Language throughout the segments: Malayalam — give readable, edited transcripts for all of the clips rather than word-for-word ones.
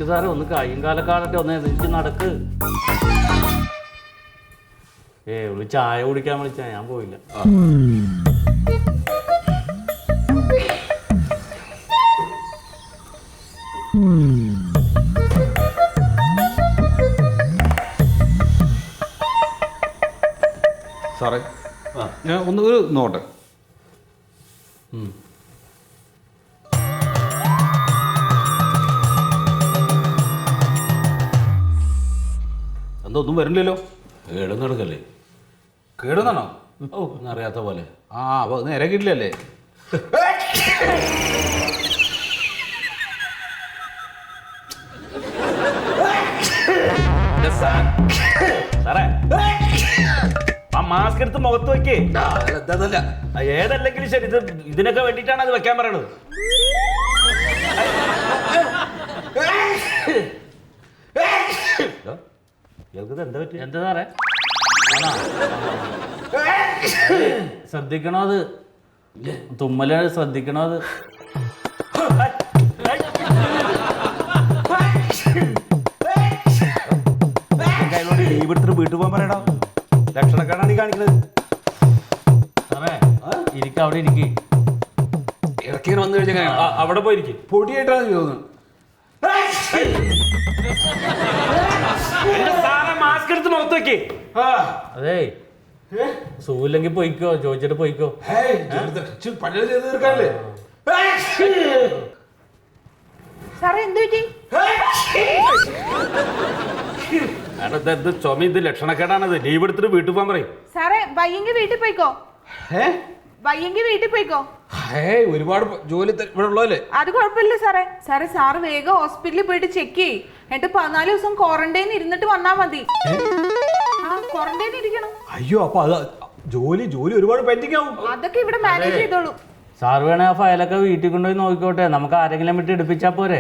സാറേ ഒന്ന് കയ്യും കാലക്കാലത്തെ ഒന്ന് എനിക്ക് നടക്ക്. ഒരു ചായ കുടിക്കാൻ വിളിച്ചാ ഞാൻ പോയില്ല. സാറേ ഞാൻ ഒരു നോട്ടെ. എന്തൊന്നും വരില്ലല്ലോ. കേടും നടക്കല്ലേ? കേടുന്നാണോ? ഓ അറിയാത്ത പോലെ. ആ അപ്പോൾ നേരെ കിട്ടില്ലല്ലേ? സാറേ ആ മാസ്ക് എടുത്ത് മുഖത്ത് വെക്കേ. എന്താന്നല്ല ഏതല്ലെങ്കിലും ശരി, ഇതിനൊക്കെ വേണ്ടിയിട്ടാണ് അത് വെക്കാൻ പറയണത്. എന്താ പറ്റി? എന്താ സാറേ? ശ്രദ്ധിക്കണോ അത്? തുമ്മല് ശ്രദ്ധിക്കണോ അത്? ലീവ് എടുത്തിട്ട് വീട്ടിൽ പോകാൻ പറയടാ. ലക്ഷണക്കാരാണ് ഈ കാണിക്കുന്നത്. സാറേ ഇരിക്ക, അവിടെ ഇരിക്കും. ഇറക്കി വന്നു കഴിഞ്ഞാൽ അവിടെ പോയിരിക്കും. പൊടിയായിട്ടാണ് തോന്നുന്നത്. മാസ്ക് എടുത്ത് മുഖത്ത് വെക്കേ. അതെ സൂല്ലെങ്കിൽ പോയിക്കോ, ചോദിച്ചിട്ട് പോയിക്കോ. പണികൾ ചെയ്ത് തീർക്കാനല്ലേ? സാറേ എന്ത് പറ്റി? ഇത് ചുമ, ഇത് ലക്ഷണക്കേടാണത്. ലീവ് എടുത്തിട്ട് വീട്ടിൽ പോകാൻ പറയും. സാറേ വയ്യെങ്കിൽ വീട്ടിൽ പോയിക്കോ. വയ്യെങ്കിൽ വീട്ടിൽ പോയിക്കോ. ഒരുപാട് ജോലി ഇവിടെ ഉള്ളതല്ലേ? അത് കുഴപ്പമില്ല സാറേ. സാറ് വേഗം ഹോസ്പിറ്റലിൽ പോയിട്ട് ചെക്ക് ചെയ്യ്. എന്നിട്ട് 14 ദിവസം ക്വാറന്റൈൻ ഇരുന്നിട്ട് വന്നാ മതി. ക്വാറന്റൈൻ ഇരിക്കണം. അയ്യോ അപ്പൊ അത് ജോലി ഒരുപാട് പെൻഡിങ് ആവും. അതൊക്കെ ഇവിടെ മാനേജ് ചെയ്തോളൂ. സാർ വേണേ ആ ഫയലൊക്കെ വീട്ടിൽ കൊണ്ടുപോയി നോക്കിക്കോട്ടെ. നമുക്ക് ആരെങ്കിലും വിട്ട് എടുപ്പിച്ചാ പോരെ?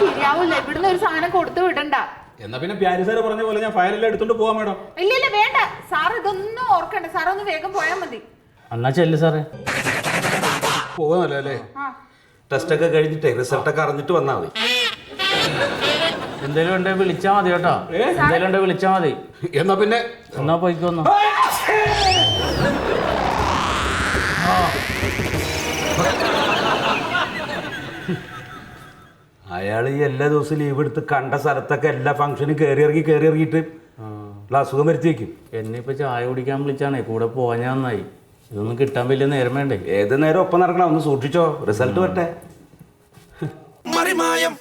ശരിയാവൂല, ഇവിടുന്ന് ഒരു സാധനം കൊടുത്തു വിടണ്ട. എന്നാ പിന്നെ പ്യാരി സാറ് പറഞ്ഞ പോലെ ഞാൻ ഫയലെല്ലാം എടുത്തോണ്ട് പോവാം മേഡം. ഇല്ല വേണ്ട സാർ, ഇതൊന്നും ഓർക്കണ്ട. സാർ ഒന്ന് വേഗം പോയാൽ മതി. എന്നാ ചെല്ലു സാറേ. പോവാന്നല്ലേ അല്ലേ? ടെസ്റ്റ് ഒക്കെ കഴിഞ്ഞിട്ടേ റിസൾട്ടൊക്കെ അറിഞ്ഞിട്ട് വന്നാൽ മതി. എന്തേലും ഉണ്ടെ വിളിച്ചാ മതി കേട്ടോ. എന്തേലും ഉണ്ടെ വിളിച്ചാ മതി. എന്നാ പിന്നെ എന്നാ പോയിക്കൊന്നു. അയാൾ ഈ എല്ലാ ദിവസവും ലീവ് എടുത്ത് കണ്ട സ്ഥലത്തൊക്കെ എല്ലാ ഫംഗ്ഷനും കയറി ഇറങ്ങിയിട്ട് അസുഖം വരുത്തി വയ്ക്കും. എന്നെ ഇപ്പൊ ചായ കുടിക്കാൻ വിളിച്ചാണേ, കൂടെ പോവാൻ നന്നായി. ഇതൊന്നും കിട്ടാൻ വലിയ നേരം വേണ്ടേ? ഏത് നേരം ഒപ്പം നടക്കണം. ഒന്ന് സൂക്ഷിച്ചോ, റിസൾട്ട് വരട്ടെ. മറിമായം